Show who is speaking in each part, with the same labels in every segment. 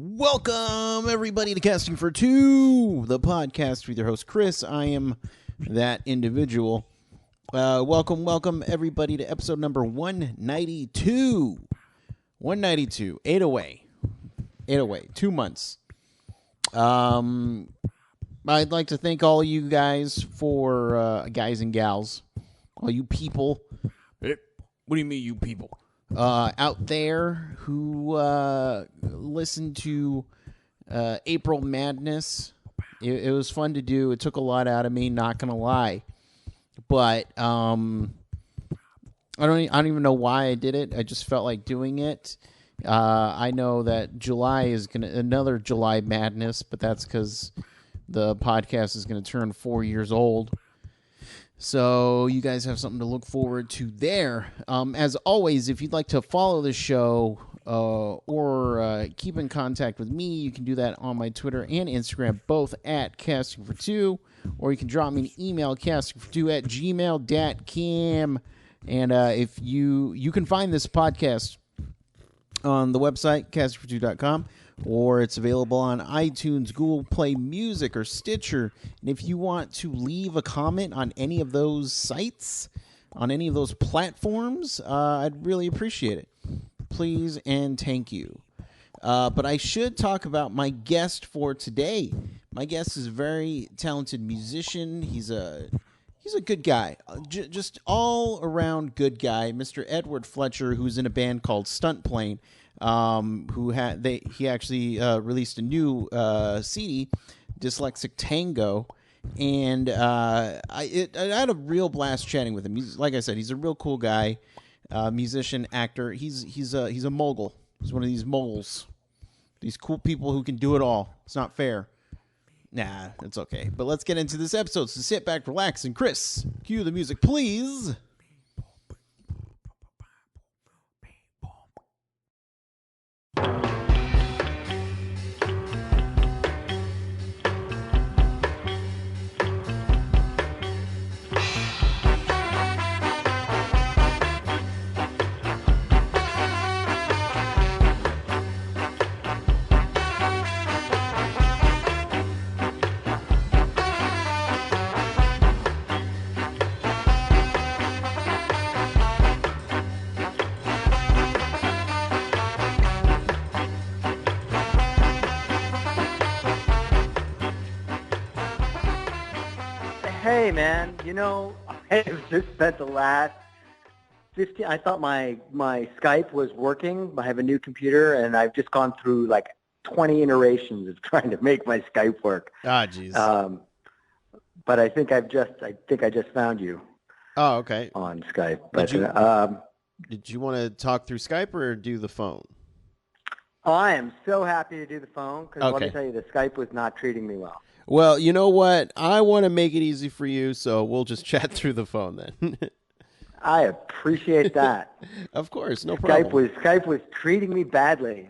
Speaker 1: Welcome, everybody, to Casting for Two, the podcast with your host, Chris. I am that individual. Welcome, everybody, to episode number 192. 192, 8 away. 2 months. I'd like to thank all you guys for, guys and gals, all you people. What do you mean, you people? Out there who listened to April Madness. It was fun to do. It took a lot out of me, not gonna lie. But I don't even know why I did it. I just felt like doing it. I know that July is another July Madness, but that's because the podcast is gonna turn 4 years old. So you guys have something to look forward to there. As always, if you'd like to follow the show or keep in contact with me, you can do that on my Twitter and Instagram, both at castingfor2, or you can drop me an email, castingfor2@gmail.com. And if you can find this podcast on the website, castingfor2.com, or it's available on iTunes, Google Play Music, or Stitcher. And if you want to leave a comment on any of those sites, on any of those platforms, I'd really appreciate it. Please and thank you. But I should talk about my guest for today. My guest is a very talented musician. He's a good guy, just all around good guy, Mr. Edward Fletcher, who's in a band called StuntPlane. He actually released a new CD, Dyslexic Tango, and I had a real blast chatting with him. Like I said, he's a real cool guy, musician, actor. He's a mogul. He's one of these moguls, these cool people who can do it all. It's not fair. Nah, it's okay. But let's get into this episode. So sit back, relax, and Chris, cue the music, please.
Speaker 2: Hey, man, I've just spent the last 15, I thought my Skype was working. I have a new computer, and I've just gone through like 20 iterations of trying to make my Skype work.
Speaker 1: Ah, jeez.
Speaker 2: But I think I just found you.
Speaker 1: Oh, okay.
Speaker 2: On Skype. But
Speaker 1: did you want to talk through Skype or do the phone?
Speaker 2: I am so happy to do the phone because
Speaker 1: Okay.
Speaker 2: let me tell you, the Skype was not treating me well.
Speaker 1: Well, you know what? I want to make it easy for you, so we'll just chat through the phone then.
Speaker 2: I appreciate that.
Speaker 1: Of course, no problem.
Speaker 2: Skype was treating me badly.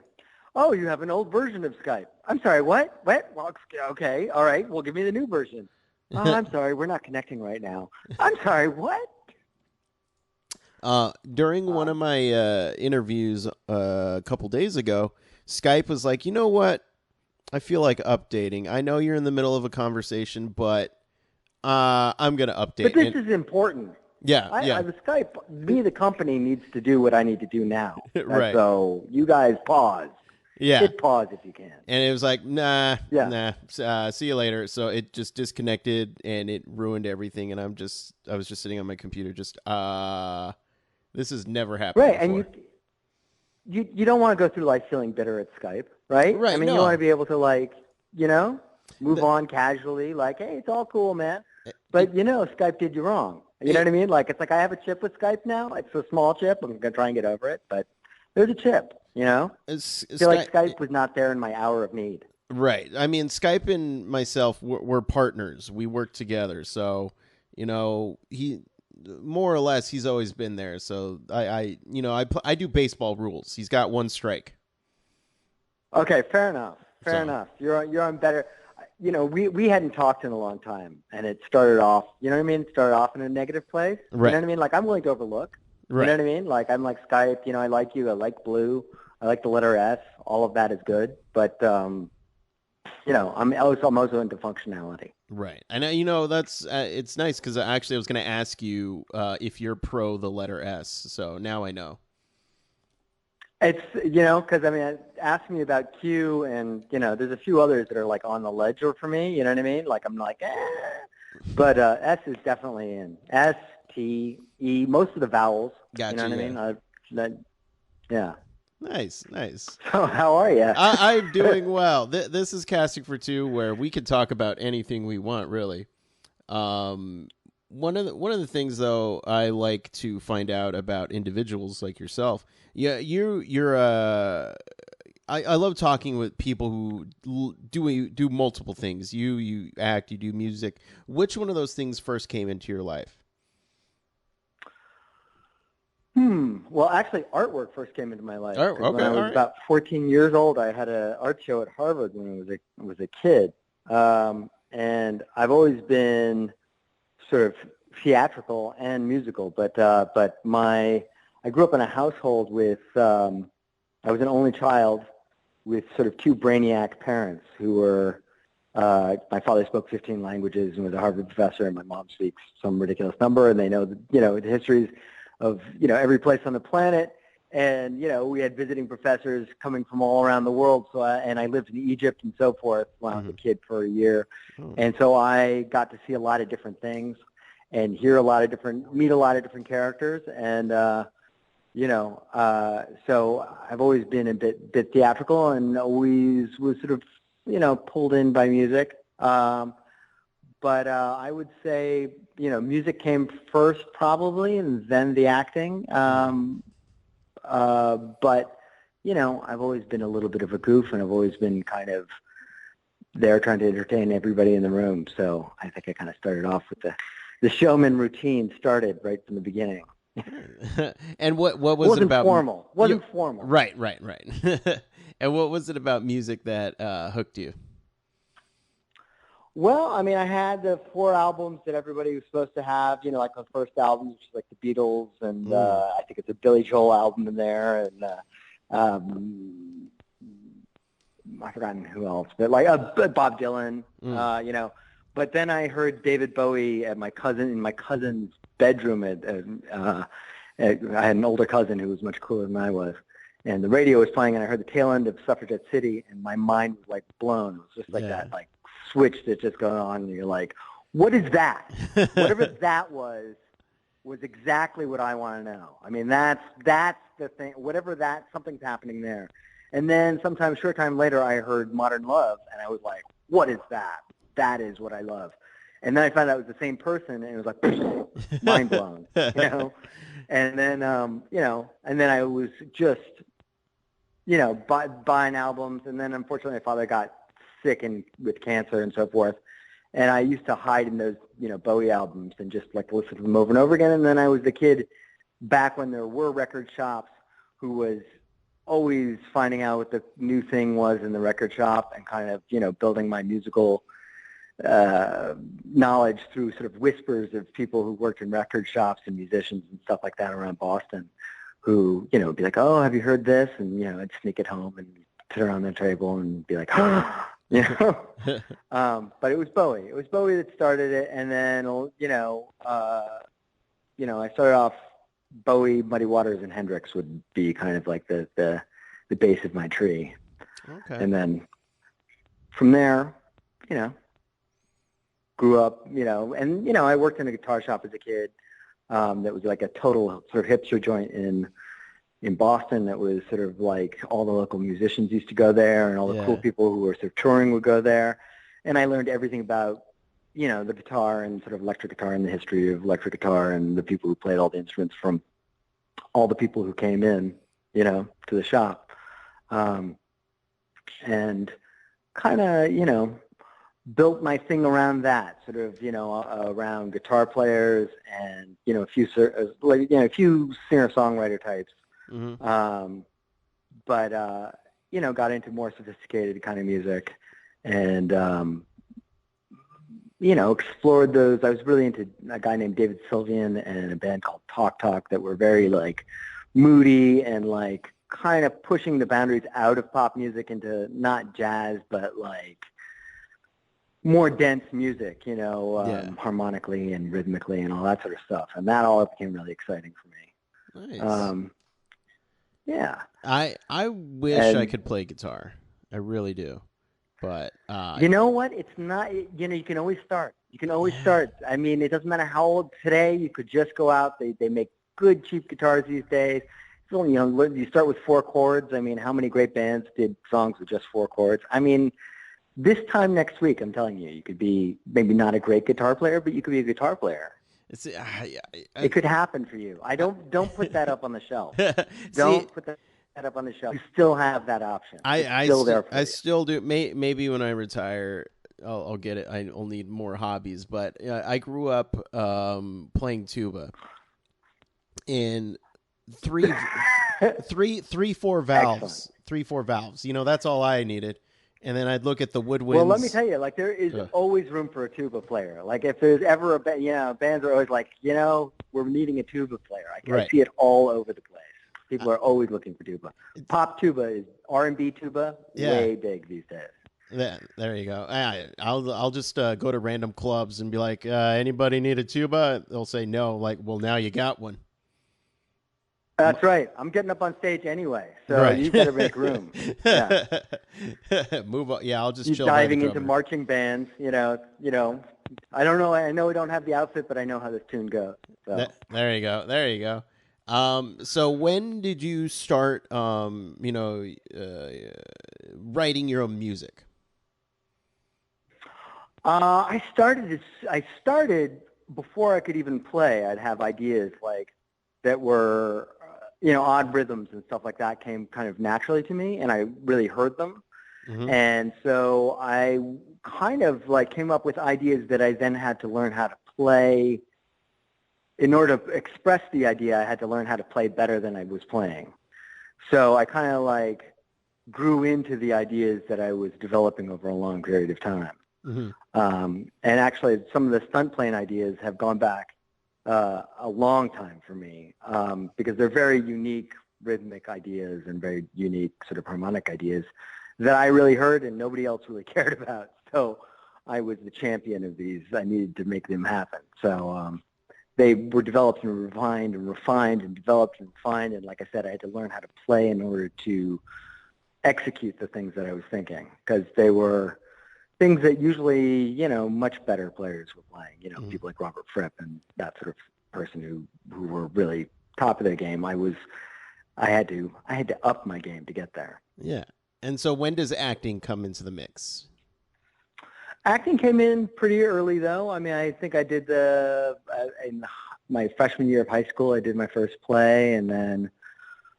Speaker 2: Oh, you have an old version of Skype. I'm sorry, what? What? Well, okay, all right. Well, give me the new version. Oh, I'm sorry, we're not connecting right now. I'm sorry, what?
Speaker 1: During one of my interviews a couple days ago, Skype was like, you know what? I feel like updating. I know you're in the middle of a conversation, but I'm going to update.
Speaker 2: But this is important.
Speaker 1: Yeah,
Speaker 2: The Skype, the company needs to do what I need to do now.
Speaker 1: Right.
Speaker 2: So you guys pause.
Speaker 1: Yeah.
Speaker 2: Hit pause if you can.
Speaker 1: And it was like, nah, see you later. So it just disconnected and it ruined everything. And I was just sitting on my computer, this has never happened
Speaker 2: right,
Speaker 1: before.
Speaker 2: And you don't want to go through life feeling bitter at Skype, right?
Speaker 1: Right.
Speaker 2: I mean, you want to be able to move on casually, like, hey, it's all cool, man. But Skype did you wrong. You know what I mean? Like, it's like I have a chip with Skype now. It's a small chip. I'm gonna try and get over it, but there's a chip. I feel like Skype was not there in my hour of need.
Speaker 1: Right. I mean, Skype and myself, we're partners. We work together. So, he more or less he's always been there. So I do baseball rules. He's got one strike.
Speaker 2: Okay, fair enough. Fair enough. You're on better. We hadn't talked in a long time, and it started off. You know what I mean? It started off in a negative place.
Speaker 1: Right.
Speaker 2: You know what I mean? Like, I'm willing to overlook.
Speaker 1: Right.
Speaker 2: You know what I mean? Like, I'm like Skype. I like you. I like Blue. I like the letter S. All of that is good, but I'm also into functionality.
Speaker 1: Right. And that's it's nice because actually I was going to ask you if you're pro the letter S. So now I know.
Speaker 2: It's, because ask me about Q, and, there's a few others that are like on the ledger for me, you know what I mean? Like, I'm like, But S is definitely in. S, T, E, most of the vowels.
Speaker 1: Gotcha,
Speaker 2: You know what I mean? Yeah.
Speaker 1: Nice.
Speaker 2: So how are you?
Speaker 1: I'm doing well. This is Casting for Two, where we can talk about anything we want, really. One of the things, though, I like to find out about individuals like yourself. Yeah, you're I love talking with people who do multiple things. You act, you do music. Which one of those things first came into your life?
Speaker 2: Well, actually, artwork first came into my life.
Speaker 1: Okay,
Speaker 2: when I was about 14 years old, I had an art show at Harvard when I was a kid, and I've always been sort of theatrical and musical. But I grew up in a household with I was an only child with sort of two brainiac parents who were. My father spoke 15 languages and was a Harvard professor, and my mom speaks some ridiculous number, and they know the histories of every place on the planet, and we had visiting professors coming from all around the world. So I lived in Egypt and so forth when I was a kid for a year, and so I got to see a lot of different things and meet a lot of different characters, and so I've always been a bit theatrical and always was sort of pulled in by music. But I would say, music came first probably, and then the acting. But, I've always been a little bit of a goof, and I've always been kind of there trying to entertain everybody in the room. So I think I kind of started off with the showman routine started right from the beginning.
Speaker 1: And what was it about?
Speaker 2: Wasn't formal.
Speaker 1: Right. And what was it about music that hooked you?
Speaker 2: Well, I had the 4 albums that everybody was supposed to have, like the first album, which is like the Beatles, and I think it's a Billy Joel album in there, and I've forgotten who else, but like Bob Dylan, But then I heard David Bowie in my cousin's bedroom. I had an older cousin who was much cooler than I was, and the radio was playing, and I heard the tail end of Suffragette City, and my mind was like blown. It was just like that, like switch that just going on, and you're like, what is that? Whatever that was exactly what I want to know. That's the thing. Whatever that, something's happening there. And then short time later, I heard Modern Love, and I was like, what is that? That is what I love. And then I found out it was the same person, and it was like, mind blown, And then, and then I was just, buying albums. And then, unfortunately, my father got sick and with cancer and so forth. And I used to hide in those, Bowie albums and just like listen to them over and over again. And then I was the kid back when there were record shops who was always finding out what the new thing was in the record shop and kind of, building my musical knowledge through sort of whispers of people who worked in record shops and musicians and stuff like that around Boston who, would be like, oh, have you heard this? And, I'd sneak it home and sit around the table and be like, but it was Bowie. It was Bowie that started it. And then, I started off Bowie, Muddy Waters, and Hendrix would be kind of like the base of my tree.
Speaker 1: Okay.
Speaker 2: And then from there, grew up, and, I worked in a guitar shop as a kid that was like a total sort of hipster joint in Boston that was sort of like all the local musicians used to go there, and all the cool people who were sort of touring would go there. And I learned everything about, the guitar and sort of electric guitar and the history of electric guitar and the people who played all the instruments from all the people who came in, to the shop. And kind of, built my thing around that, sort of, around guitar players and, a few singer-songwriter types.
Speaker 1: Mm-hmm.
Speaker 2: But got into more sophisticated kind of music and, explored those. I was really into a guy named David Sylvian and a band called Talk Talk that were very, like, moody and, like, kind of pushing the boundaries out of pop music into not jazz, but like more dense music, harmonically and rhythmically and all that sort of stuff. And that all became really exciting for me.
Speaker 1: Nice.
Speaker 2: Yeah.
Speaker 1: I wish I could play guitar. I really do. But
Speaker 2: you know what? It's not. You can always start. You can always start. I mean, it doesn't matter how old today. You could just go out. They make good cheap guitars these days. So, you start with 4 chords. I mean, how many great bands did songs with just 4 chords? I mean, this time next week, I'm telling you, you could be maybe not a great guitar player, but you could be a guitar player. It could happen for you. Don't put that up on the shelf. Don't put that up on the shelf. You still have that option. I
Speaker 1: still do. Maybe when I retire, I'll get it. I'll need more hobbies. But I grew up playing tuba in 3, 4 valves.
Speaker 2: Excellent.
Speaker 1: 3, 4 valves. That's all I needed. And then I'd look at the woodwinds.
Speaker 2: Well, let me tell you, like, there is always room for a tuba player. Like, if there's ever a bands are always like, we're needing a tuba player. I see it all over the place. People are always looking for tuba. Pop tuba is R&B tuba, way big these days.
Speaker 1: There you go. I'll just go to random clubs and be like, anybody need a tuba? They'll say no. Like, well, now you got one.
Speaker 2: That's right. I'm getting up on stage anyway, so you better make room. Yeah.
Speaker 1: Move on. Yeah, I'll just
Speaker 2: chill. Diving into marching bands, I don't know. I know we don't have the outfit, but I know how this tune goes. So.
Speaker 1: There you go. So when did you start, writing your own music?
Speaker 2: I started before I could even play. I'd have ideas like that were, odd rhythms and stuff like that came kind of naturally to me, and I really heard them. Mm-hmm. And so I kind of like came up with ideas that I then had to learn how to play. In order to express the idea, I had to learn how to play better than I was playing. So I kind of like grew into the ideas that I was developing over a long period of time. Mm-hmm. And actually, some of the StuntPlane ideas have gone back a long time for me because they're very unique rhythmic ideas and very unique sort of harmonic ideas that I really heard and nobody else really cared about. So I was the champion of these. I needed to make them happen. So they were developed and refined and refined and developed and refined. And like I said, I had to learn how to play in order to execute the things that I was thinking because they were things that usually, much better players were playing, mm-hmm. people like Robert Fripp and that sort of person who were really top of their game. I had to up my game to get there.
Speaker 1: Yeah. And so when does acting come into the mix?
Speaker 2: Acting came in pretty early, though. I mean, I think I did in my freshman year of high school, I did my first play, and then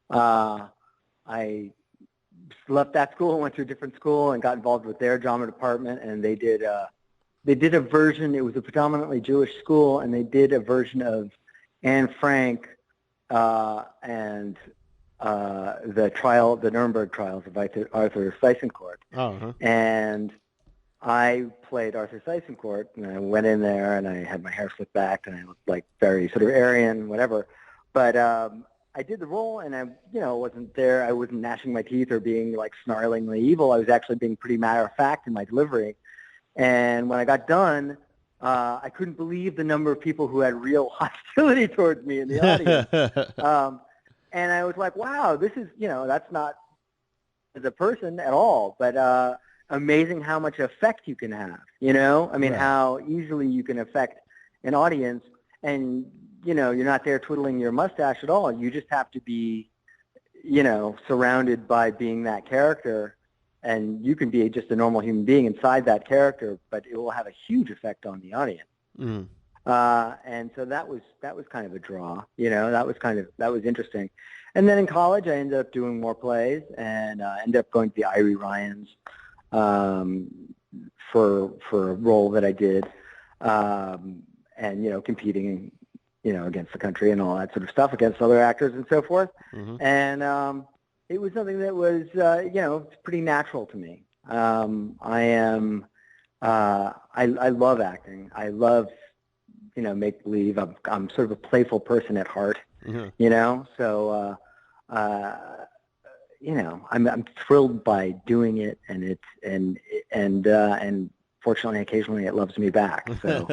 Speaker 2: I left that school and went to a different school and got involved with their drama department, and they did a version. It was a predominantly Jewish school, and they did a version of Anne Frank and the Nuremberg trials of Arthur Seisencourt. Uh-huh. And I played Arthur Seisencourt, and I went in there, and I had my hair slicked back, and I looked like very sort of Aryan, whatever. But I did the role, and I wasn't there. I wasn't gnashing my teeth or being like snarlingly evil. I was actually being pretty matter of fact in my delivery. And when I got done, I couldn't believe the number of people who had real hostility towards me in the audience. And I was like, wow, this is, that's not as a person at all, but amazing how much effect you can have, I mean, how easily you can affect an audience, and, you're not there twiddling your mustache at all. You just have to be, surrounded by being that character, and you can be just a normal human being inside that character, but it will have a huge effect on the audience. Mm. And so that was kind of a draw, that was interesting. And then in college, I ended up doing more plays and ended up going to the Irie Ryans for a role that I did, and competing, against the country and all that sort of stuff, against other actors and so forth. Mm-hmm. And it was something that was, pretty natural to me. I love acting. I love, make believe. I'm sort of a playful person at heart, mm-hmm. So I'm thrilled by doing it, and fortunately, occasionally it loves me back. So,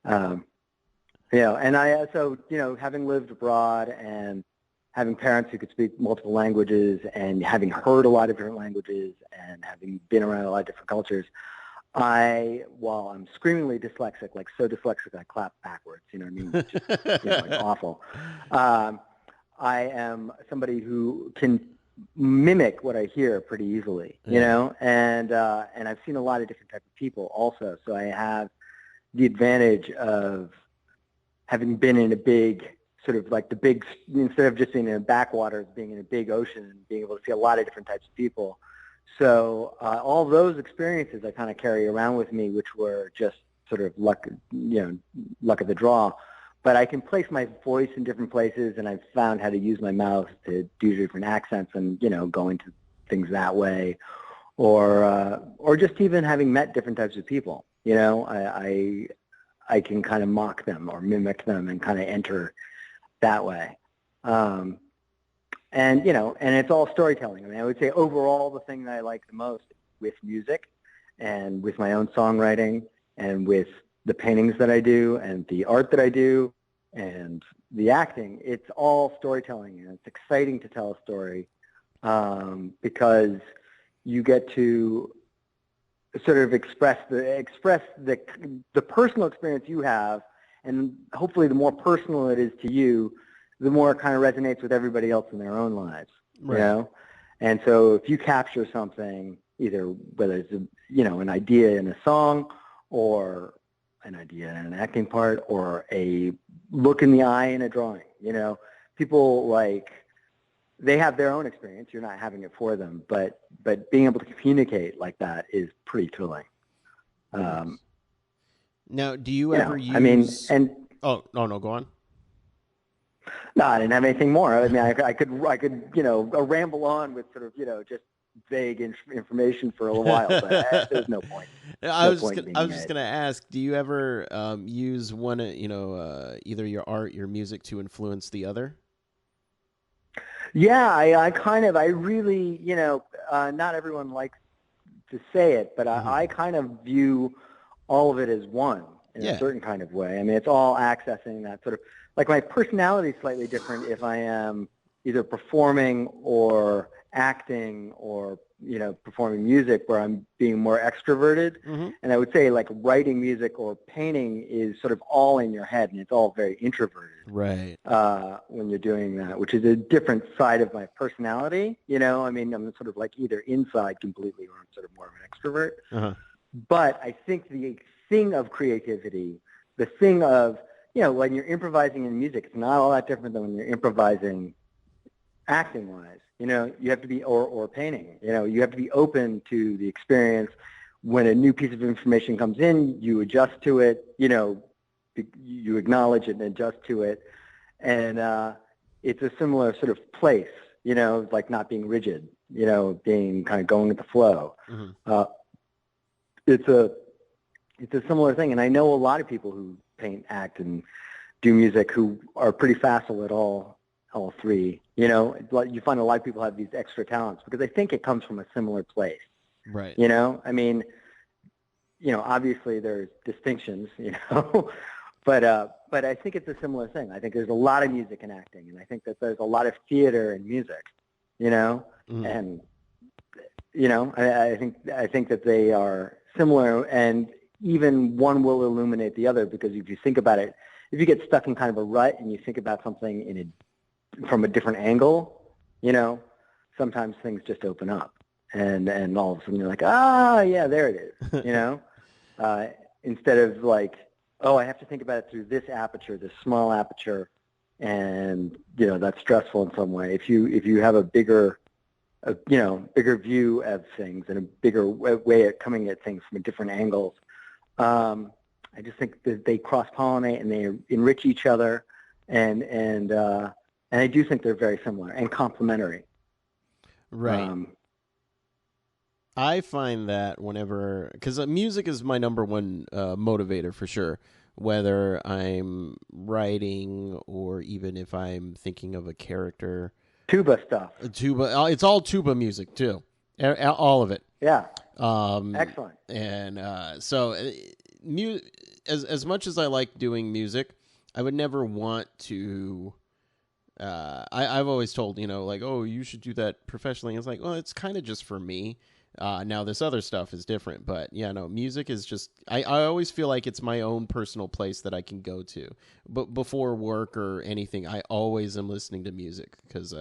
Speaker 2: and I so having lived abroad and having parents who could speak multiple languages and having heard a lot of different languages and having been around a lot of different cultures, while I'm screamingly dyslexic, like so dyslexic I clap backwards, you know what I mean? Just, like awful. I am somebody who can mimic what I hear pretty easily, and I've seen a lot of different types of people also. So I have the advantage of having been in a big sort of like instead of just being in a backwater, being in a big ocean and being able to see a lot of different types of people. So all those experiences I kind of carry around with me, which were just sort of luck of the draw. But I can place my voice in different places, and I've found how to use my mouth to do different accents and, go into things that way. Or just even having met different types of people, I can kind of mock them or mimic them and kind of enter that way. And it's all storytelling. I mean, I would say overall the thing that I like the most with music and with my own songwriting and with the paintings that I do and the art that I do and the acting, it's all storytelling, and it's exciting to tell a story because you get to sort of express the personal experience you have, and hopefully the more personal it is to you, the more it kind of resonates with everybody else in their own lives,
Speaker 1: right.
Speaker 2: And so if you capture something, either whether it's an idea in a song or an idea in an acting part or a look in the eye in a drawing, people they have their own experience. You're not having it for them, but being able to communicate like that is pretty thrilling.
Speaker 1: Now, do you ever use?
Speaker 2: I mean,
Speaker 1: oh no, go on.
Speaker 2: No, I didn't have anything more. I mean, I could ramble on with sort of just vague information for a little while, but there's no point.
Speaker 1: I was just going to ask, do you ever use one, either your art, your music to influence the other?
Speaker 2: Yeah, I really, not everyone likes to say it, but I kind of view all of it as one in a certain kind of way. I mean, it's all accessing that sort of, like my personality is slightly different if I am either performing or acting or, performing music where I'm being more extroverted.
Speaker 1: Mm-hmm.
Speaker 2: And I would say like writing music or painting is sort of all in your head and it's all very introverted.
Speaker 1: Right.
Speaker 2: When you're doing that, which is a different side of my personality. I mean, I'm sort of like either inside completely or I'm sort of more of an extrovert.
Speaker 1: Uh-huh.
Speaker 2: But I think the thing of creativity, the thing of, when you're improvising in music, it's not all that different than when you're improvising acting-wise. You have to be, or painting, you have to be open to the experience. When a new piece of information comes in, you adjust to it, you acknowledge it and adjust to it. And it's a similar sort of place, like not being rigid, being kind of going with the flow.
Speaker 1: Mm-hmm.
Speaker 2: It's a similar thing. And I know a lot of people who paint, act, and do music who are pretty facile at all three. You find a lot of people have these extra talents because I think it comes from a similar place.
Speaker 1: Right.
Speaker 2: I mean, obviously there's distinctions, but I think it's a similar thing. I think there's a lot of music in acting, and I think that there's a lot of theater in music,
Speaker 1: Mm-hmm.
Speaker 2: and I think that they are similar, and even one will illuminate the other, because if you think about it, if you get stuck in kind of a rut and you think about something from a different angle, sometimes things just open up, and all of a sudden you're like, yeah, there it is, instead of like, oh, I have to think about it through this aperture, this small aperture, and that's stressful in some way. If you have a bigger view of things and a bigger way of coming at things from different angles, I just think that they cross-pollinate and they enrich each other, and I do think they're very similar and complementary.
Speaker 1: Right. I find that whenever, because music is my number one motivator for sure, whether I'm writing or even if I'm thinking of a character
Speaker 2: tuba stuff.
Speaker 1: Tuba. It's all tuba music too. All of it.
Speaker 2: Yeah.
Speaker 1: Excellent. And as much as I like doing music, I would never want to. I've always told, like, oh, you should do that professionally. It's like, well, it's kind of just for me. Now this other stuff is different, but yeah, no, music is just, I always feel like it's my own personal place that I can go to. But before work or anything, I always am listening to music because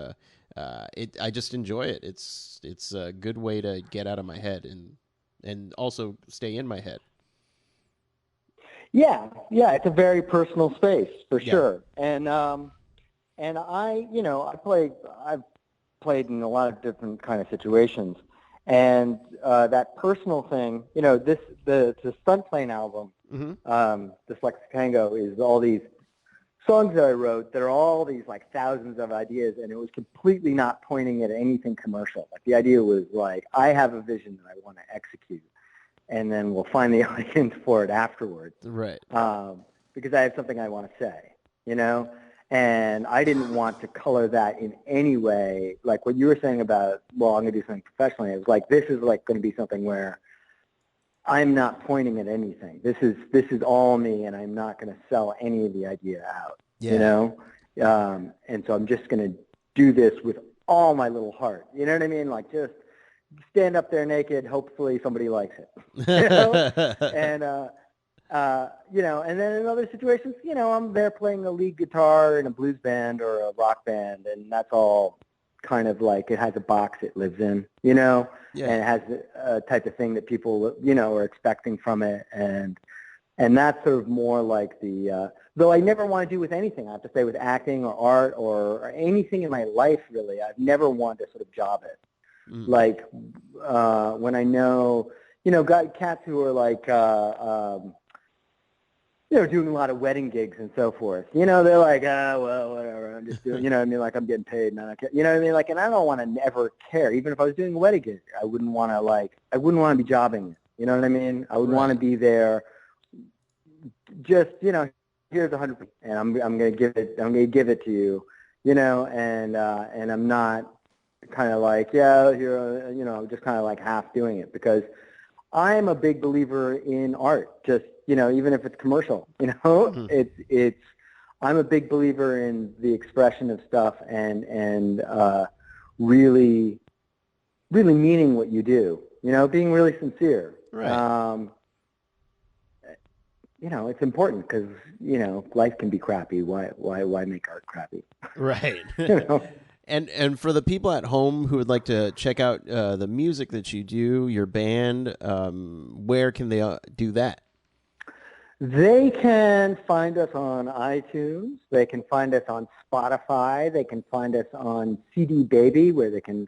Speaker 1: I just enjoy it. It's a good way to get out of my head and also stay in my head.
Speaker 2: Yeah, it's a very personal space for sure. And I've played in a lot of different kind of situations, and that personal thing, the StuntPlane album, Dyslexic Tango, is all these songs that I wrote that are all these like thousands of ideas, and it was completely not pointing at anything commercial. Like the idea was like, I have a vision that I want to execute, and then we'll find the audience for it afterwards.
Speaker 1: Right.
Speaker 2: Because I have something I want to say, and I didn't want to color that in any way. Like what you were saying about, well, I'm going to do something professionally. It was like, this is like going to be something where I'm not pointing at anything. This is all me, and I'm not going to sell any of the idea out, and so I'm just going to do this with all my little heart. You know what I mean? Like just stand up there naked. Hopefully somebody likes it, and then in other situations, I'm there playing a lead guitar in a blues band or a rock band, and that's all kind of like it has a box it lives in, and it has a type of thing that people, are expecting from it, and that's sort of more like the, though I never want to do with anything, I have to say, with acting or art or anything in my life, really, I've never wanted to sort of job it. Like when I know, cats who are like, doing a lot of wedding gigs and so forth. They're like, well, whatever. I'm just doing, like I'm getting paid and I don't care. Like, and I don't want to ever care. Even if I was doing a wedding gig, I wouldn't want to be jobbing. You know what I mean? I would want to be there. Just, here's 100%, and I'm going to give it to you, and I'm not kind of like, here, just kind of like half doing it, because I'm a big believer in art. Just, even if it's commercial, I'm a big believer in the expression of stuff and really, really meaning what you do, being really sincere.
Speaker 1: Right.
Speaker 2: It's important because, life can be crappy. Why make art crappy?
Speaker 1: Right. And for the people at home who would like to check out the music that you do, your band, where can they do that?
Speaker 2: They can find us on iTunes. They can find us on Spotify. They can find us on CD Baby, where they can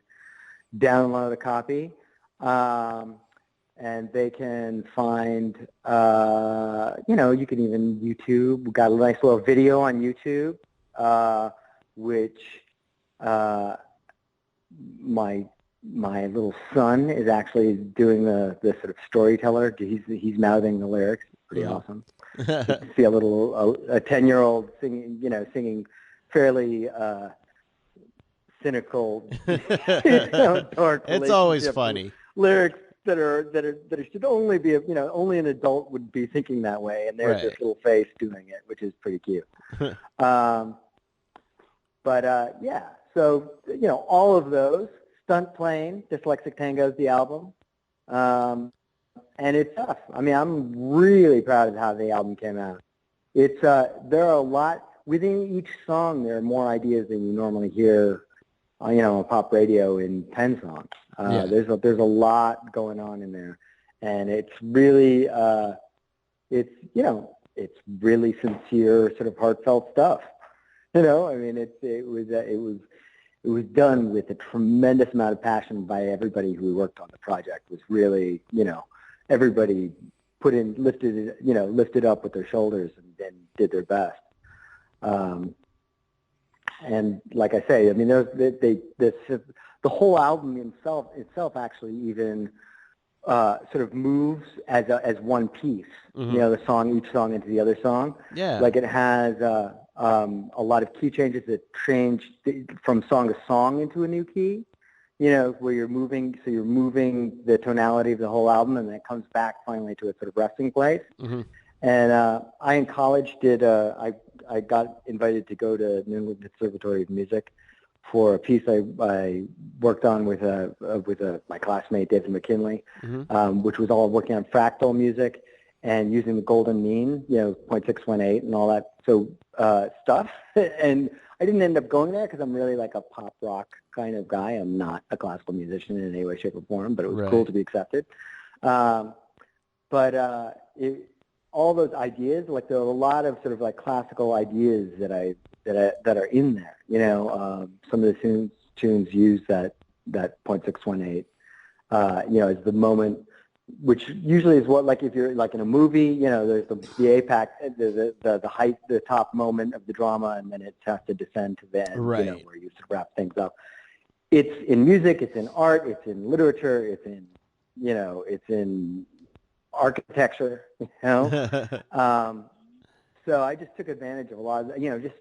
Speaker 2: download a copy. And they can find, you can even YouTube. We've got a nice little video on YouTube, which my little son is actually doing the sort of storyteller. He's mouthing the lyrics. It's pretty awesome. You see a 10-year-old singing fairly cynical, dark.
Speaker 1: It's always funny.
Speaker 2: Lyrics that should only be, only an adult would be thinking that way, and there's this little face doing it, which is pretty cute. So, all of those, StuntPlane, Dyslexic Tango is the album, and it's tough. I mean, I'm really proud of how the album came out. It's, there are a lot, within each song, there are more ideas than you normally hear, on pop radio in 10 songs. There's a lot going on in there, and it's really, it's really sincere, sort of heartfelt stuff. I mean, it was done with a tremendous amount of passion by everybody who worked on the project. It was really, everybody lifted up with their shoulders and did their best. And like I say, I mean, the whole album itself actually even sort of moves as one piece.
Speaker 1: Mm-hmm.
Speaker 2: Each song into the other song.
Speaker 1: Yeah.
Speaker 2: Like it has a lot of key changes that change from song to song into a new key. Where you're moving the tonality of the whole album, and then it comes back finally to a sort of resting place.
Speaker 1: Mm-hmm.
Speaker 2: And I in college I got invited to go to New England Conservatory of Music for a piece I worked on with my classmate David McKinley,
Speaker 1: Mm-hmm.
Speaker 2: which was all working on fractal music and using the golden mean, 0.618 and all that stuff. And I didn't end up going there because I'm really like a pop rock kind of guy. I'm not a classical musician in any way, shape, or form, but it was cool to be accepted. All those ideas, like there are a lot of sort of like classical ideas that are in there. Some of the tunes use that 0.618. As the moment, which usually is what, like if you're like in a movie, there's the apex, the height, the top moment of the drama, and then it has to descend to the end,
Speaker 1: right.
Speaker 2: Where you sort of wrap things up. It's in music, it's in art, it's in literature, it's in architecture, So I just took advantage of a lot of,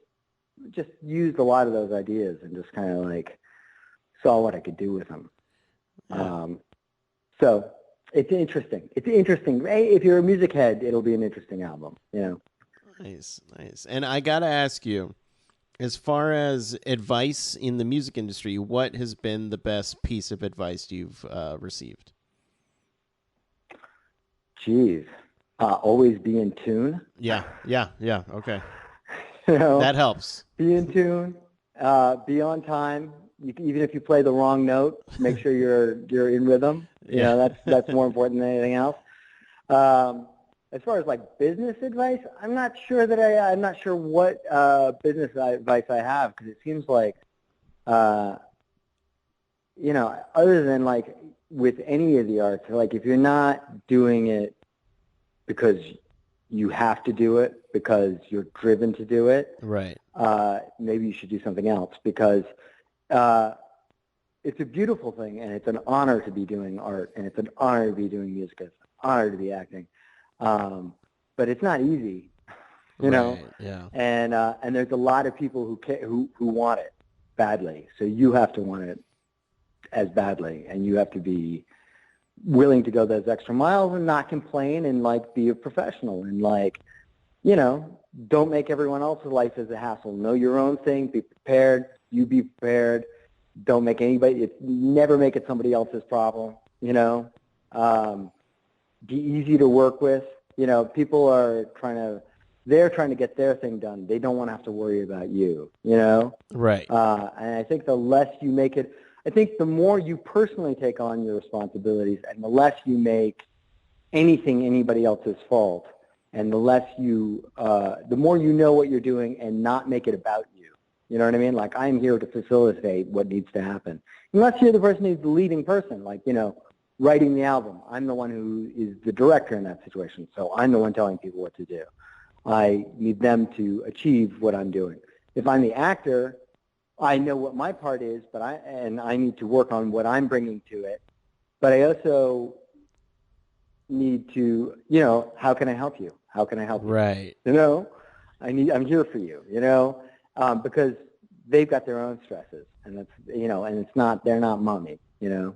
Speaker 2: just used a lot of those ideas and just kind of like saw what I could do with them.
Speaker 1: Yeah.
Speaker 2: So it's interesting. Hey, if you're a music head, it'll be an interesting album,
Speaker 1: Nice. And I got to ask you, as far as advice in the music industry, what has been the best piece of advice you've received?
Speaker 2: Geez. Always be in tune.
Speaker 1: Yeah. Okay.
Speaker 2: That
Speaker 1: helps.
Speaker 2: Be in tune. Be on time. Even if you play the wrong note, make sure you're in rhythm. That's more important than anything else. As far as like business advice, I'm not sure what business advice I have, because it seems like, other than like with any of the arts, like if you're not doing it because you have to do it, because you're driven to do it,
Speaker 1: right?
Speaker 2: Maybe you should do something else, because it's a beautiful thing, and it's an honor to be doing art, and it's an honor to be doing music, it's an honor to be acting. But it's not easy,
Speaker 1: Yeah.
Speaker 2: And there's a lot of people who want it badly. So you have to want it as badly, and you have to be willing to go those extra miles and not complain, and like be a professional, and like, don't make everyone else's life as a hassle. Know your own thing. Be prepared. You be prepared. Don't make never make it somebody else's problem. Be easy to work with. People are they're trying to get their thing done. They don't want to have to worry about you,
Speaker 1: Right.
Speaker 2: And I think the less you make it, I think the more you personally take on your responsibilities, and the less you make anything anybody else's fault, and the more you know what you're doing and not make it about you. You know what I mean? Like, I'm here to facilitate what needs to happen. Unless you're the person who's the leading person, like, writing the album. I'm the one who is the director in that situation, so I'm the one telling people what to do. I need them to achieve what I'm doing. If I'm the actor, I know what my part is, but I need to work on what I'm bringing to it. But I also need to, how can I help you? How can I help you?
Speaker 1: Right.
Speaker 2: I'm here for you, because they've got their own stresses, and that's, and they're not mommy, and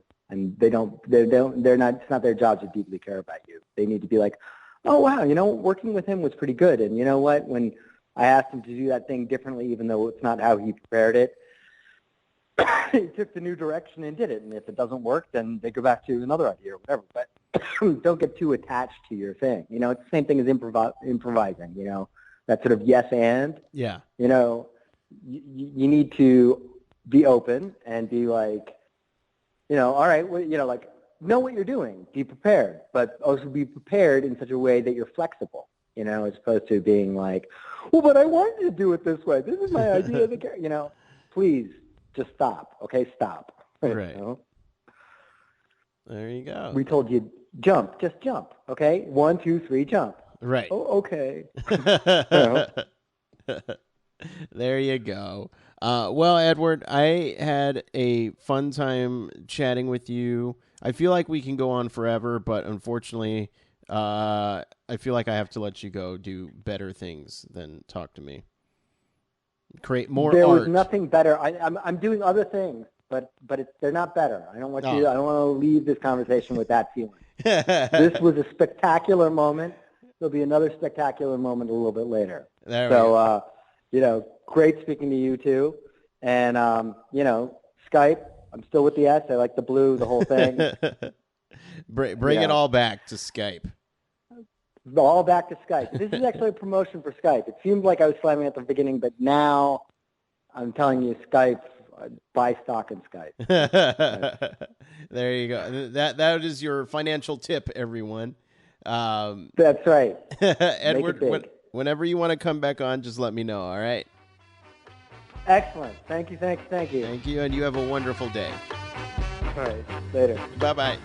Speaker 2: they're not, it's not their job to deeply care about you. They need to be like, oh, wow, working with him was pretty good. And you know what? When I asked him to do that thing differently, even though it's not how he prepared it, he took the new direction and did it. And if it doesn't work, then they go back to another idea or whatever. But don't get too attached to your thing. It's the same thing as improvising, that sort of yes and.
Speaker 1: Yeah.
Speaker 2: You need to be open and be like, all right, well, like, know what you're doing. Be prepared, but also be prepared in such a way that you're flexible, as opposed to being like, well, but I want you to do it this way. This is my idea. Please just stop. Okay, stop.
Speaker 1: Right. There you go.
Speaker 2: We told you jump. Just jump. Okay, 1, 2, 3, jump.
Speaker 1: Right.
Speaker 2: Oh, okay.
Speaker 1: There you go. Well, Edward, I had a fun time chatting with you. I feel like we can go on forever, but unfortunately, I feel like I have to let you go do better things than talk to me. Create more
Speaker 2: There
Speaker 1: art.
Speaker 2: was nothing better. I'm doing other things, but they're not better. I don't want you. I don't want to leave this conversation with that feeling. This was a spectacular moment. There'll be another spectacular moment a little bit later.
Speaker 1: There we go.
Speaker 2: Great speaking to you too. And Skype. I'm still with the S. I like the blue, the whole thing.
Speaker 1: Bring it all back to Skype.
Speaker 2: All back to Skype. This is actually a promotion for Skype. It seemed like I was slamming at the beginning, but now I'm telling you, Skype, buy stock in Skype.
Speaker 1: There you go. That is your financial tip, everyone.
Speaker 2: That's right.
Speaker 1: Edward, whenever you want to come back on, just let me know, all right?
Speaker 2: Excellent. Thank you.
Speaker 1: Thank you, and you have a wonderful day.
Speaker 2: All right. Later.
Speaker 1: Bye-bye.